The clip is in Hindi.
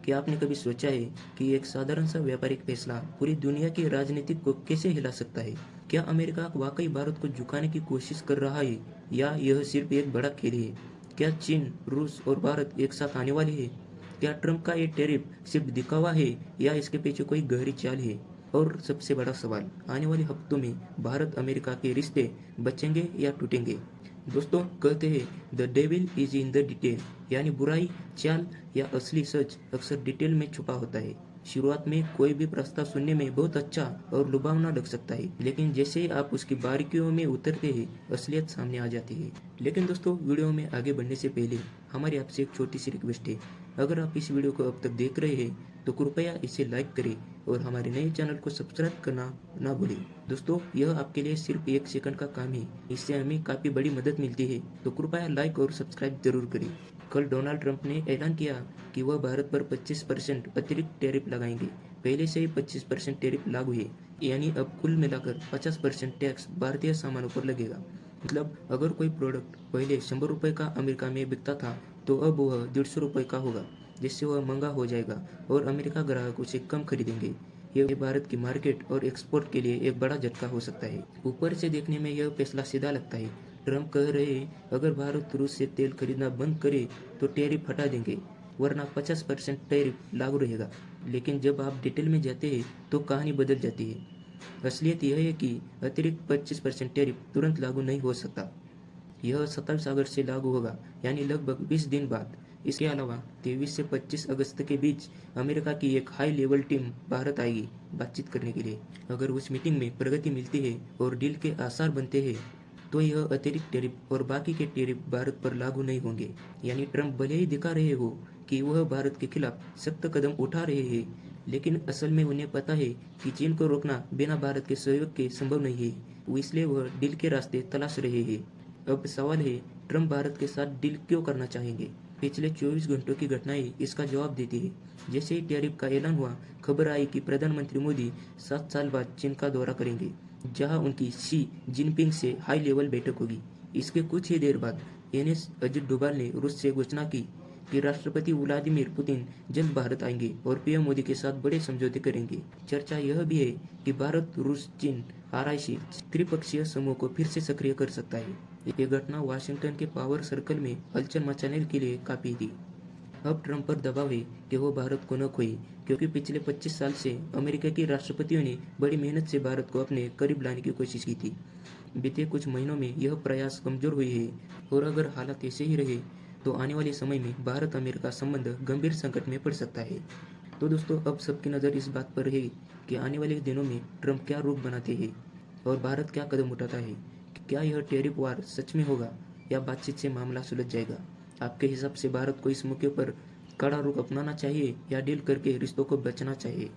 क्या आपने कभी सोचा है कि एक साधारण सा व्यापारिक फैसला पूरी दुनिया की राजनीति को कैसे हिला सकता है? क्या अमेरिका वाकई भारत को झुकाने की कोशिश कर रहा है या यह सिर्फ एक बड़ा खेल है? क्या चीन, रूस और भारत एक साथ आने वाले हैं? क्या ट्रंप का ये टैरिफ सिर्फ दिखावा है या इसके पीछे कोई गहरी चाल है? और सबसे बड़ा सवाल, आने वाले हफ्तों में भारत अमेरिका के रिश्ते बचेंगे या टूटेंगे? दोस्तों, कहते हैं the devil is in the detail, यानी बुराई, चाल या असली सच अक्सर डिटेल में छुपा होता है। शुरुआत में कोई भी प्रस्ताव सुनने में बहुत अच्छा और लुभावना लग सकता है, लेकिन जैसे ही आप उसकी बारीकियों में उतरते हैं, असलियत सामने आ जाती है। लेकिन दोस्तों, वीडियो में आगे बढ़ने से पहले हमारी आपसे एक छोटी सी रिक्वेस्ट है। अगर आप इस वीडियो को अब तक देख रहे हैं तो कृपया इसे लाइक करें और हमारे नए चैनल को सब्सक्राइब करना ना भूलें। दोस्तों, यह आपके लिए सिर्फ 1 सेकंड का काम है, इससे हमें काफ़ी बड़ी मदद मिलती है, तो कृपया लाइक और सब्सक्राइब जरूर करें। कल डोनाल्ड ट्रंप ने ऐलान किया कि वह भारत पर 25% अतिरिक्त टैरिफ लगाएंगे। पहले से ही 25% टैरिफ लागू है, यानी अब कुल मिलाकर 50% टैक्स भारतीय सामानों पर लगेगा। मतलब अगर कोई प्रोडक्ट पहले 100 रुपये का अमेरिका में बिकता था, तो अब वह 150 रुपये का होगा, जिससे वह महंगा हो जाएगा और अमेरिका ग्राहक उसे कम खरीदेंगे। यह भारत की मार्केट और एक्सपोर्ट के लिए एक बड़ा झटका हो सकता है। ऊपर से देखने में यह फैसला सीधा लगता है। ट्रंप कह रहे हैं अगर भारत रूस से तेल खरीदना बंद करे तो टैरिफ हटा देंगे, वरना 50% टैरिफ लागू रहेगा। लेकिन जब आप डिटेल में जाते हैं तो कहानी बदल जाती है। असलियत यह है कि अतिरिक्त 25% टैरिफ तुरंत लागू नहीं हो सकता। यह 27 अगस्त से लागू होगा, यानी लगभग 20 दिन बाद। इसके अलावा 23 से 25 अगस्त के बीच अमेरिका की एक हाई लेवल टीम भारत आएगी बातचीत करने के लिए। अगर उस मीटिंग में प्रगति मिलती है और डील के आसार बनते हैं, तो यह अतिरिक्त टैरिफ और बाकी के टैरिफ भारत पर लागू नहीं होंगे। यानी ट्रंप भले ही दिखा रहे हो कि वह भारत के खिलाफ सख्त कदम उठा रहे हैं, लेकिन असल में उन्हें पता है कि चीन को रोकना बिना भारत के सहयोग के संभव नहीं है, इसलिए वह डील के रास्ते तलाश रहे हैं। अब सवाल है, ट्रंप भारत के साथ डील क्यों करना चाहेंगे? पिछले 24 घंटों की घटनाएं इसका जवाब देती है। जैसे ही टैरिफ का ऐलान हुआ, खबर आई कि प्रधानमंत्री मोदी 7 साल बाद चीन का दौरा करेंगे, जहां उनकी शी जिनपिंग से हाई लेवल बैठक होगी। इसके कुछ ही देर बाद एनएस अजित डोभाल ने रूस से घोषणा की कि राष्ट्रपति व्लादिमीर पुतिन जल्द भारत आएंगे और पीएम मोदी के साथ बड़े समझौते करेंगे। चर्चा यह भी है कि भारत, रूस, चीन आरआईसी त्रिपक्षीय समूह को फिर से सक्रिय कर सकता है। ये घटना वाशिंगटन के पावर सर्कल में हलचल मचाने के लिए काफी थी। अब ट्रंप पर दबाव है कि वो भारत को न खोए, क्योंकि पिछले 25 साल से अमेरिका के राष्ट्रपतियों ने बड़ी मेहनत से भारत को अपने करीब लाने की कोशिश की थी। बीते कुछ महीनों में यह प्रयास कमजोर हुए है और अगर हालात ऐसे ही रहे तो आने वाले समय में भारत अमेरिका संबंध गंभीर संकट में पड़ सकता है। तो दोस्तों, अब सबकी नज़र इस बात पर है कि आने वाले दिनों में ट्रंप क्या रूप बनाते हैं और भारत क्या कदम उठाता है। क्या यह टैरिफ वार सच में होगा या बातचीत से मामला सुलझ जाएगा? आपके हिसाब से भारत को इस मौके पर कड़ा रुख अपनाना चाहिए या डील करके रिश्तों को बचना चाहिए?